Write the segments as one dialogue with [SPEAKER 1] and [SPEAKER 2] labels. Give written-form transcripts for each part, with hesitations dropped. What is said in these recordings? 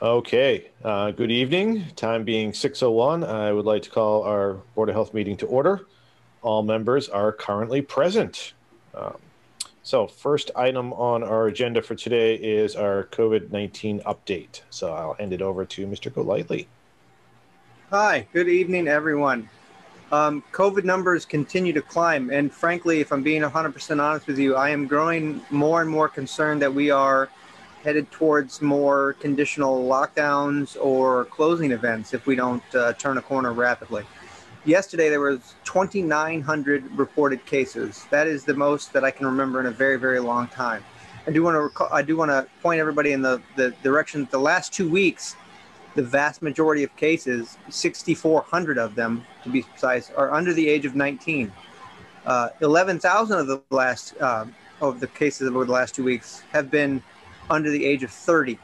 [SPEAKER 1] Okay, good evening. Time being 6:01, I would like to call our Board of Health meeting to order. All members are currently present. Um, so first item on our agenda for today is our COVID-19 update. So I'll hand it over to Mr. Golightly.
[SPEAKER 2] Hi, good evening, everyone. COVID numbers continue to climb, and frankly, if I'm being 100% honest with you, I am growing more and more concerned that we are headed towards more conditional lockdowns or closing events if we don't turn a corner rapidly. Yesterday, there was 2,900 reported cases. That is the most that I can remember in a very, very long time. I do want to point everybody in the direction that the last 2 weeks, the vast majority of cases, 6,400 of them to be precise, are under the age of 19. 11,000 of the cases over the last 2 weeks have been under the age of 30.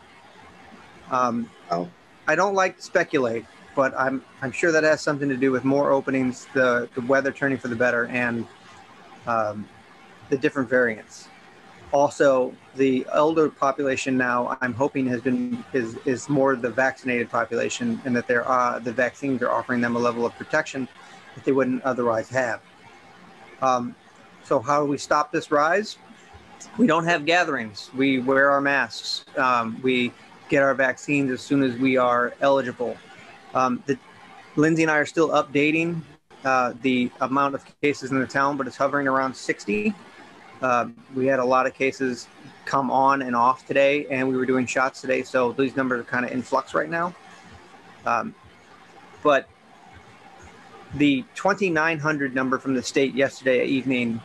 [SPEAKER 2] I don't like to speculate, but I'm sure that has something to do with more openings, the weather turning for the better, and the different variants. Also, the elder population now, I'm hoping, is more the vaccinated population, and that the vaccines are offering them a level of protection that they wouldn't otherwise have. So how do we stop this rise? We don't have gatherings. We wear our masks. We get our vaccines as soon as we are eligible. Lindsay and I are still updating the amount of cases in the town, but it's hovering around 60. We had a lot of cases come on and off today, and we were doing shots today, so these numbers are kind of in flux right now. But the 2,900 number from the state yesterday evening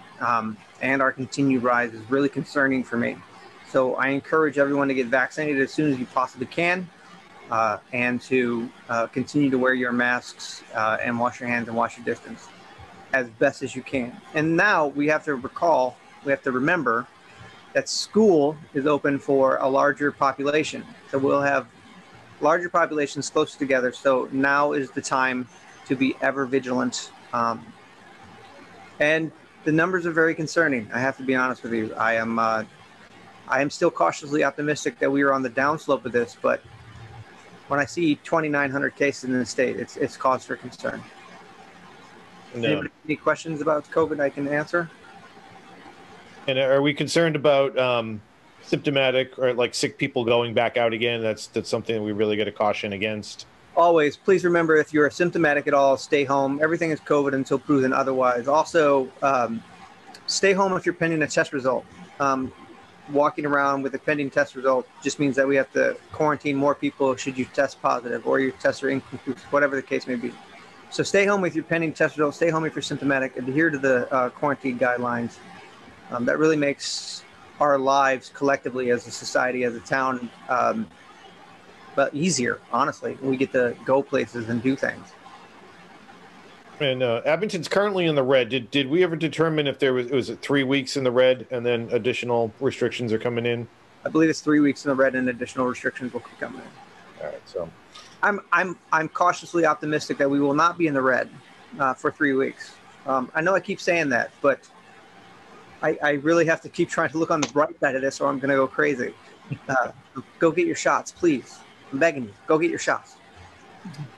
[SPEAKER 2] and our continued rise is really concerning for me. So I encourage everyone to get vaccinated as soon as you possibly can, and to continue to wear your masks and wash your hands and wash your distance as best as you can. And now we have to remember that school is open for a larger population. So we'll have larger populations closer together. So now is the time to be ever vigilant. And the numbers are very concerning. I have to be honest with you. I am still cautiously optimistic that we are on the downslope of this, but when I see 2,900 cases in the state, it's cause for concern. Anybody any questions about COVID I can answer?
[SPEAKER 1] And are we concerned about symptomatic or like sick people going back out again? That's something that we really got to caution against.
[SPEAKER 2] Always, please remember, if you're symptomatic at all, stay home. Everything is COVID until proven otherwise. Also, stay home if you're pending a test result. Walking around with a pending test result just means that we have to quarantine more people should you test positive or your tests are inconclusive, whatever the case may be. So stay home with your pending test result. Stay home if you're symptomatic. Adhere to the quarantine guidelines. That really makes our lives collectively as a society, as a town, but easier, honestly. We get to go places and do things.
[SPEAKER 1] And Abington's currently in the red. Did we ever determine if was it 3 weeks in the red and then additional restrictions are coming in?
[SPEAKER 2] I believe it's 3 weeks in the red and additional restrictions will come in.
[SPEAKER 1] All right, so
[SPEAKER 2] I'm cautiously optimistic that we will not be in the red for 3 weeks. I know I keep saying that, but I really have to keep trying to look on the bright side of this, or I'm going to go crazy. Go get your shots, please. I'm begging you. Go get your shots.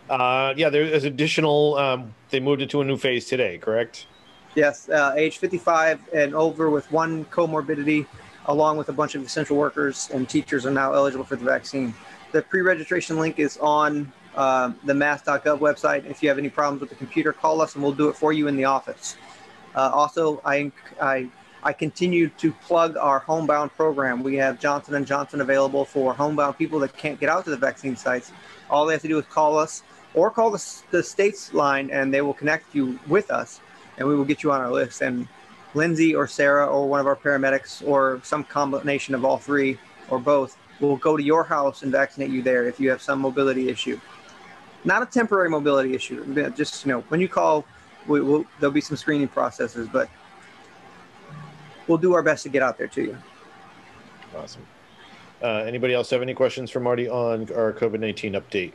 [SPEAKER 1] Yeah, there's additional. They moved it to a new phase today, correct?
[SPEAKER 2] Yes, age 55 and over with one comorbidity, along with a bunch of essential workers and teachers, are now eligible for the vaccine. The pre-registration link is on the mass.gov website. If you have any problems with the computer, call us and we'll do it for you in the office. Also, I continue to plug our homebound program. We have Johnson & Johnson available for homebound people that can't get out to the vaccine sites. All they have to do is call us or call the state's line, and they will connect you with us, and we will get you on our list. And Lindsay or Sarah or one of our paramedics or some combination of all three or both will go to your house and vaccinate you there if you have some mobility issue. Not a temporary mobility issue. Just, when you call, there'll be some screening processes, but we'll do our best to get out there to you.
[SPEAKER 1] Awesome. Anybody else have any questions for Marty on our COVID-19 update?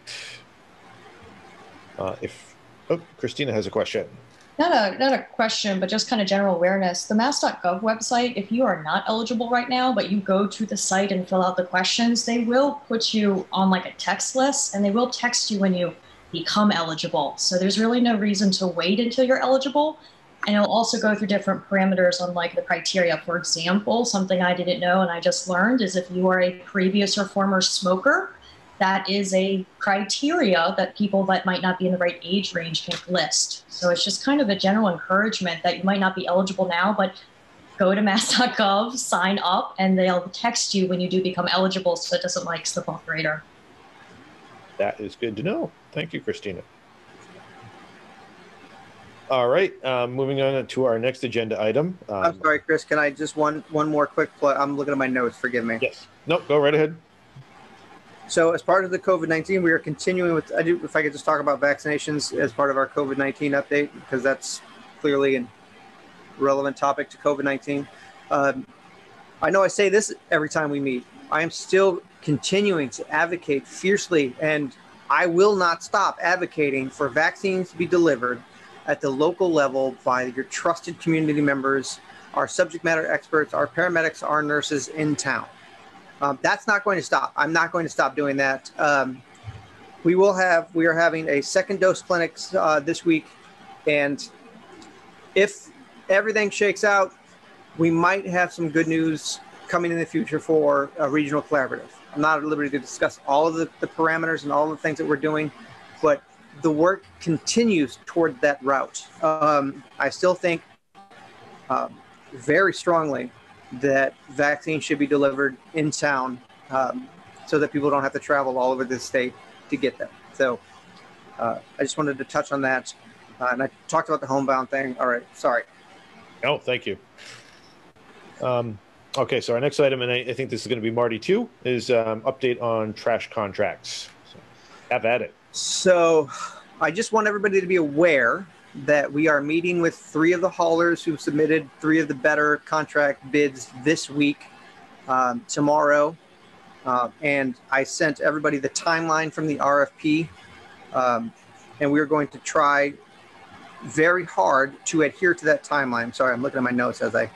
[SPEAKER 1] Christina has a question.
[SPEAKER 3] Not a question, but just kind of general awareness. The mass.gov website, if you are not eligible right now, but you go to the site and fill out the questions, they will put you on like a text list and they will text you when you become eligible. So there's really no reason to wait until you're eligible. And it'll also go through different parameters on like the criteria. For example, something I didn't know and I just learned is if you are a previous or former smoker, that is a criteria that people that might not be in the right age range can list. So it's just kind of a general encouragement that you might not be eligible now, but go to mass.gov, sign up, and they'll text you when you do become eligible so it doesn't like slip off the radar.
[SPEAKER 1] That is good to know. Thank you, Christina. All right, moving on to our next agenda item.
[SPEAKER 2] I'm sorry, Chris, can I just one more quick plug? I'm looking at my notes, forgive me.
[SPEAKER 1] Yes. Nope, go right ahead.
[SPEAKER 2] So as part of the COVID-19, we are continuing with, if I could just talk about vaccinations as part of our COVID-19 update, because that's clearly a relevant topic to COVID-19. I know I say this every time we meet. I am still continuing to advocate fiercely, and I will not stop advocating for vaccines to be delivered at the local level by your trusted community members, our subject matter experts, our paramedics, our nurses in town. That's not going to stop. I'm not going to stop doing that. We are having a second dose clinics this week, and if everything shakes out, we might have some good news coming in the future for a regional collaborative. I'm not at liberty to discuss all of the parameters and all the things that we're doing, but the work continues toward that route. I still think very strongly that vaccines should be delivered in town so that people don't have to travel all over the state to get them. So I just wanted to touch on that. And I talked about the homebound thing. All right, sorry.
[SPEAKER 1] Oh, thank you. Okay, so our next item, and I think this is going to be Marty too, is update on trash contracts. So have at it.
[SPEAKER 2] So I just want everybody to be aware that we are meeting with 3 of the haulers who submitted 3 of the better contract bids this week, tomorrow. And I sent everybody the timeline from the RFP. And we're going to try very hard to adhere to that timeline. Sorry, I'm looking at my notes as I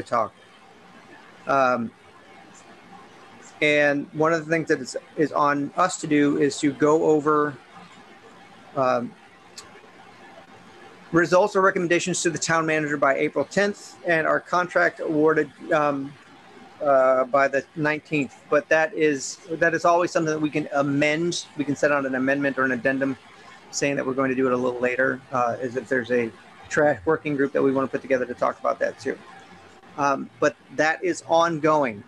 [SPEAKER 2] talk. And one of the things that is on us to do is to go over results or recommendations to the town manager by April 10th, and our contract awarded by the 19th. But that is always something that we can amend. We can set out an amendment or an addendum saying that we're going to do it a little later, as if there's a trash working group that we want to put together to talk about that too. But that is ongoing.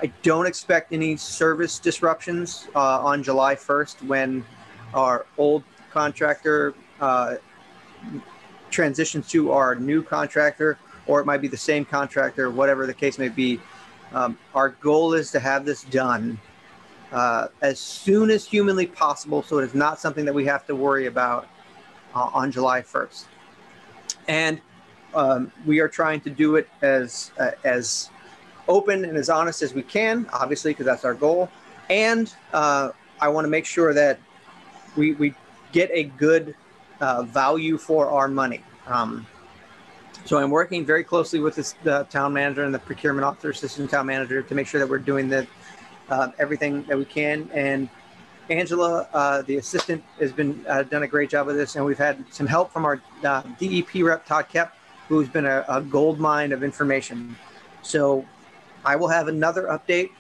[SPEAKER 2] I don't expect any service disruptions on July 1st when our old contractor transitions to our new contractor, or it might be the same contractor, whatever the case may be. Our goal is to have this done as soon as humanly possible, so it is not something that we have to worry about on July 1st. And we are trying to do it as open and as honest as we can, obviously, because that's our goal. And I want to make sure that we get a good value for our money. So I'm working very closely with the town manager and the procurement officer, assistant town manager, to make sure that we're doing everything that we can. And Angela, the assistant, has been done a great job of this, and we've had some help from our DEP rep, Todd Kep, who's been a gold mine of information. So I will have another update.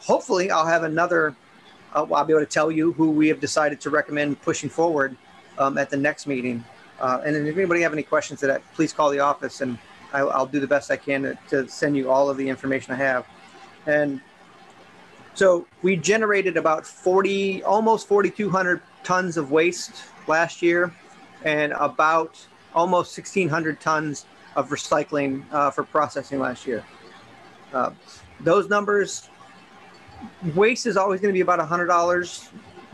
[SPEAKER 2] Hopefully I'll have another, I'll be able to tell you who we have decided to recommend pushing forward at the next meeting. And if anybody have any questions to that, please call the office, and I'll do the best I can to send you all of the information I have. And so we generated about almost 4,200 tons of waste last year, and about almost 1,600 tons of recycling for processing last year. Those numbers, waste is always going to be about $100,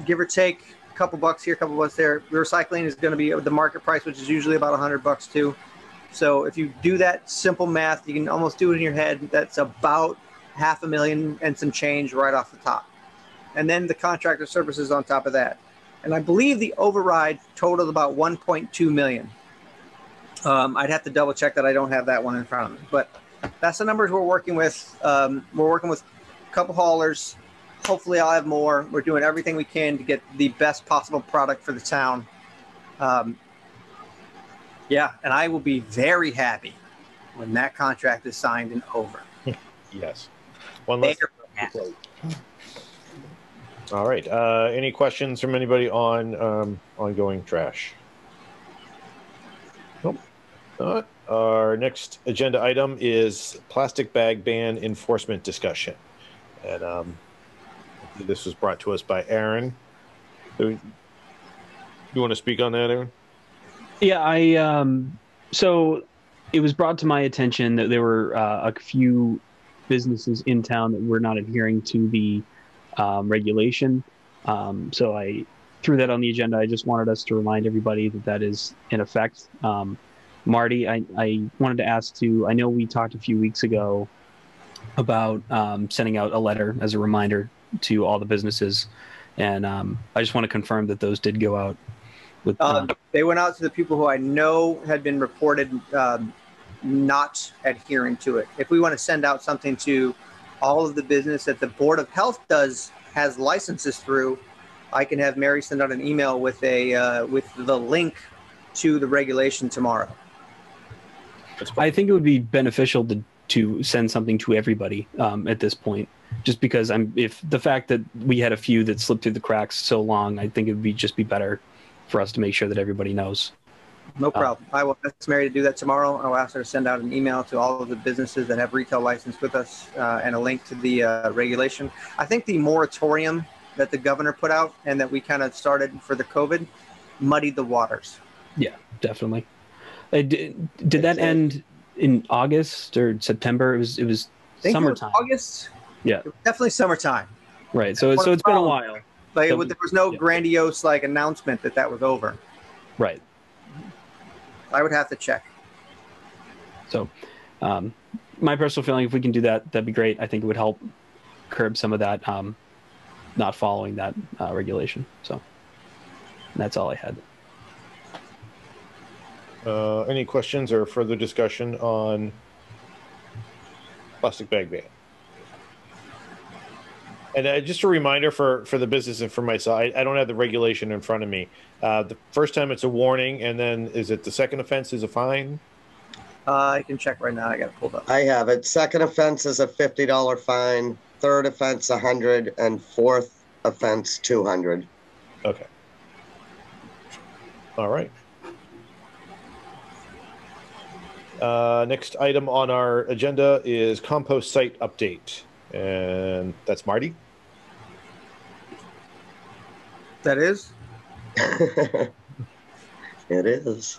[SPEAKER 2] give or take. A couple bucks here, a couple bucks there. Recycling is going to be the market price, which is usually about $100 too. So if you do that simple math, you can almost do it in your head. That's about $500,000 and some change right off the top. And then the contractor services on top of that. and I believe the override totaled about 1.2 million. I'd have to double check that. I don't have that one in front of me, but that's the numbers we're working with. We're working with a couple haulers. Hopefully I'll have more. We're doing everything we can to get the best possible product for the town. Yeah, and I will be very happy when that contract is signed and over.
[SPEAKER 1] Yes. One less. All right. Any questions from anybody on ongoing trash? Nope. Not. Our next agenda item is plastic bag ban enforcement discussion. And this was brought to us by Aaron. You want to speak on that, Aaron?
[SPEAKER 4] Yeah, so it was brought to my attention that there were a few businesses in town that were not adhering to the regulation. So I threw that on the agenda. I just wanted us to remind everybody that that is in effect. Marty, I wanted to ask too, I know we talked a few weeks ago about sending out a letter as a reminder to all the businesses. And I just want to confirm that those did go out. With,
[SPEAKER 2] they went out to the people who I know had been reported not adhering to it. If we want to send out something to all of the business that the Board of Health has licenses through, I can have Mary send out an email with the link to the regulation tomorrow.
[SPEAKER 4] I think it would be beneficial to send something to everybody at this point, just because if the fact that we had a few that slipped through the cracks so long, I think it would just be better for us to make sure that everybody knows.
[SPEAKER 2] No problem. I will ask Mary to do that tomorrow. I will ask her to send out an email to all of the businesses that have retail license with us and a link to the regulation. I think the moratorium that the governor put out and that we kind of started for the COVID muddied the waters.
[SPEAKER 4] Yeah, definitely. Did that end in August or September? It was summertime.
[SPEAKER 2] August.
[SPEAKER 4] Yeah,
[SPEAKER 2] it was definitely summertime.
[SPEAKER 4] Right. So it's been a while.
[SPEAKER 2] Like there was no grandiose announcement that was over.
[SPEAKER 4] Right.
[SPEAKER 2] I would have to check.
[SPEAKER 4] So, my personal feeling, if we can do that, that'd be great. I think it would help curb some of that not following that regulation. So, that's all I had.
[SPEAKER 1] Any questions or further discussion on plastic bag ban? And just a reminder for the business and for myself, I don't have the regulation in front of me. The first time it's a warning, and then is it the second offense is a fine?
[SPEAKER 2] I can check right now. I got it pulled up.
[SPEAKER 5] I have it. Second offense is a $50 fine. Third offense, $100, and fourth offense, $200.
[SPEAKER 1] Okay. All right. Next item on our agenda is compost site update, and that's Marty.
[SPEAKER 2] That is?
[SPEAKER 5] It is.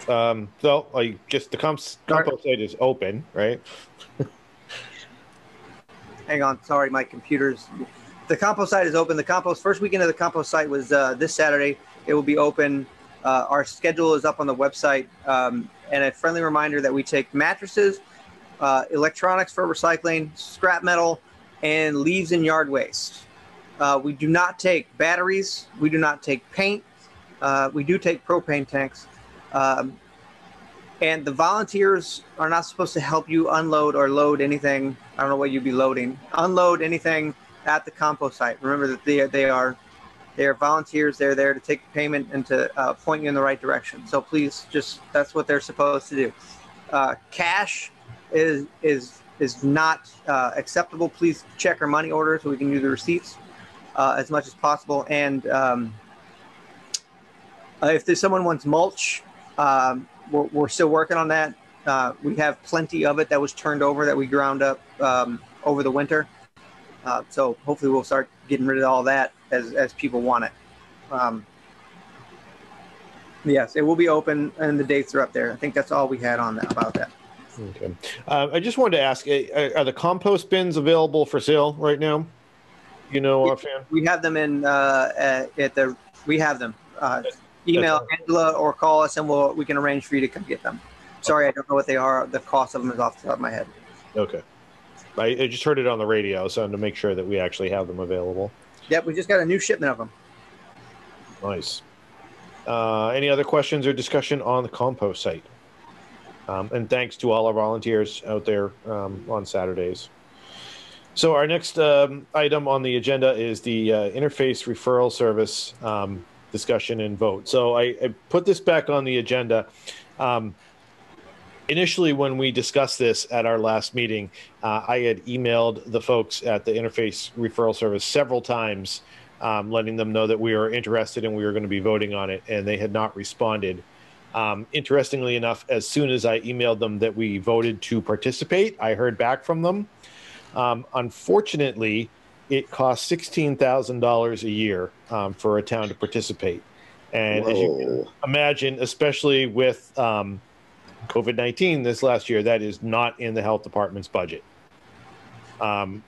[SPEAKER 1] So I guess the compost site is open, right?
[SPEAKER 2] Hang on. Sorry, my computer's... The compost site is open. The first weekend of the compost site was this Saturday. It will be open. Our schedule is up on the website. And a friendly reminder that we take mattresses, electronics for recycling, scrap metal, and leaves and yard waste. We do not take batteries. We do not take paint. We do take propane tanks. And the volunteers are not supposed to help you unload or load anything. I don't know what you'd be loading. Unload anything at the compost site. Remember that they are volunteers. They're there to take payment and to point you in the right direction. So please, that's what they're supposed to do. Cash is not acceptable. Please check our money order so we can use the receipts as much as possible. And if someone wants mulch, we're still working on that. We have plenty of it that was turned over that we ground up over the winter. So hopefully we'll start getting rid of all that as people want it. Yes, it will be open and the dates are up there. I think that's all we had on that about that.
[SPEAKER 1] Okay. I just wanted to ask, are the compost bins available for sale right now? You know, offhand? We have them
[SPEAKER 2] we have them. Email Angela or call us and we can arrange for you to come get them. Sorry, I don't know what they are. The cost of them is off the top of my head.
[SPEAKER 1] Okay. I just heard it on the radio, so to make sure that we actually have them available.
[SPEAKER 2] Yep, we just got a new shipment of them.
[SPEAKER 1] Nice. Any other questions or discussion on the compost site? And thanks to all our volunteers out there on Saturdays. So our next item on the agenda is the interface referral service discussion and vote. So I put this back on the agenda. Initially, when we discussed this at our last meeting, I had emailed the folks at the interface referral service several times, letting them know that we were interested and we were going to be voting on it, and they had not responded. Interestingly enough, as soon as I emailed them that we voted to participate, I heard back from them. Unfortunately, it costs $16,000 a year for a town to participate. And as you can imagine, especially with COVID-19 this last year, that is not in the health department's budget.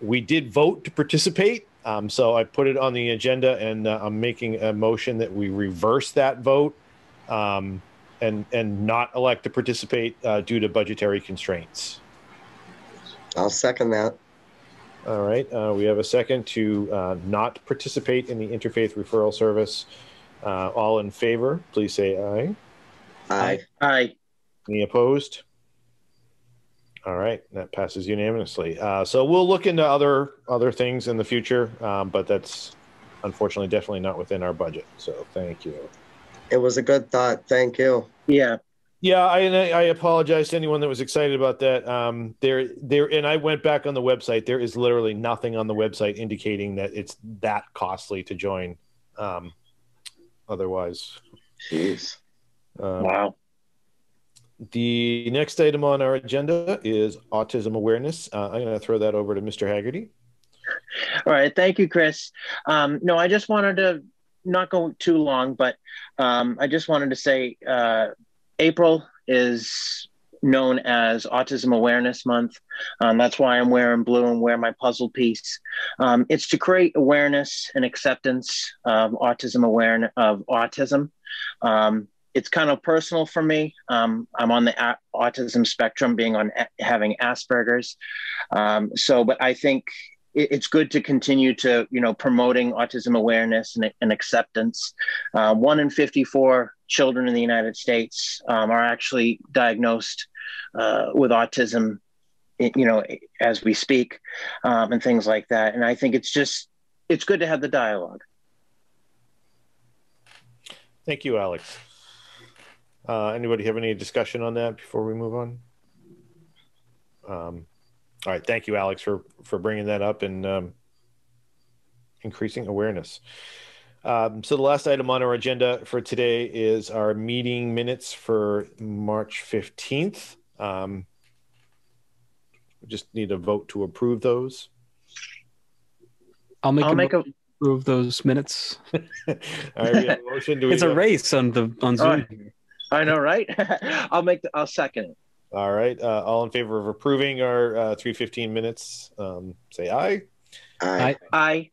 [SPEAKER 1] We did vote to participate, so I put it on the agenda, and I'm making a motion that we reverse that vote and not elect to participate due to budgetary constraints.
[SPEAKER 5] I'll second that.
[SPEAKER 1] All right, we have a second to not participate in the interfaith referral service. All in favor, please say aye.
[SPEAKER 5] Aye.
[SPEAKER 6] Aye.
[SPEAKER 1] Any opposed? All right, that passes unanimously. So we'll look into other things in the future, but that's unfortunately definitely not within our budget. So thank you.
[SPEAKER 5] It was a good thought. Thank you.
[SPEAKER 6] Yeah.
[SPEAKER 1] Yeah, I apologize to anyone that was excited about that. And I went back on the website. There is literally nothing on the website indicating that it's that costly to join. Otherwise,
[SPEAKER 5] Jeez.
[SPEAKER 6] Wow.
[SPEAKER 1] The next item on our agenda is autism awareness. I'm going to throw that over to Mr. Haggerty.
[SPEAKER 6] All right. Thank you, Chris. No, I just wanted to not go too long, but I just wanted to say April is known as Autism Awareness Month. That's why I'm wearing blue and wear my puzzle piece. It's to create awareness and acceptance of autism. It's kind of personal for me. I'm on the autism spectrum, having Asperger's. But I think it's good to continue to, promoting autism awareness and acceptance. 1 in 54 children in the United States are actually diagnosed with autism, as we speak, and things like that. And I think it's good to have the dialogue.
[SPEAKER 1] Thank you, Alex. Anybody have any discussion on that before we move on? All right. Thank you, Alex, for bringing that up and increasing awareness. So the last item on our agenda for today is our meeting minutes for March 15th. We just need a vote to approve those.
[SPEAKER 4] I'll make a approve those minutes.
[SPEAKER 1] All right, we have a motion.
[SPEAKER 4] It's a race on Zoom.
[SPEAKER 6] I know, right? I'll second it.
[SPEAKER 1] All right. All in favor of approving our 3:15 minutes, say aye.
[SPEAKER 5] Aye.
[SPEAKER 6] Aye.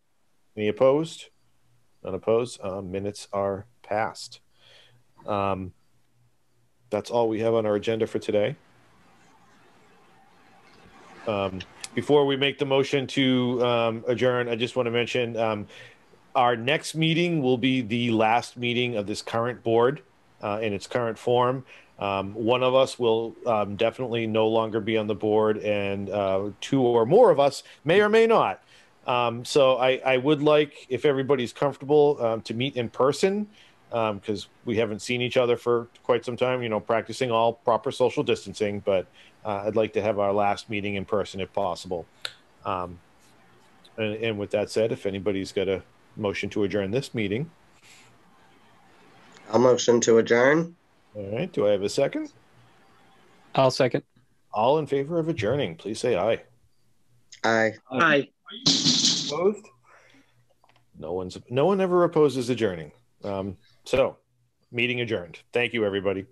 [SPEAKER 1] Any opposed? None opposed. Minutes are passed. That's all we have on our agenda for today. Before we make the motion to adjourn, I just want to mention our next meeting will be the last meeting of this current board in its current form. One of us will definitely no longer be on the board, and 2 or more of us may or may not. So I would like, if everybody's comfortable, to meet in person, because we haven't seen each other for quite some time, practicing all proper social distancing, but I'd like to have our last meeting in person if possible. And with that said, if anybody's got a motion to adjourn this meeting.
[SPEAKER 5] I'll motion to adjourn.
[SPEAKER 1] All right. Do I have a second?
[SPEAKER 4] I'll second.
[SPEAKER 1] All in favor of adjourning, please say aye.
[SPEAKER 5] Aye.
[SPEAKER 6] Aye.
[SPEAKER 1] Opposed? No one ever opposes adjourning. So, meeting adjourned. Thank you, everybody.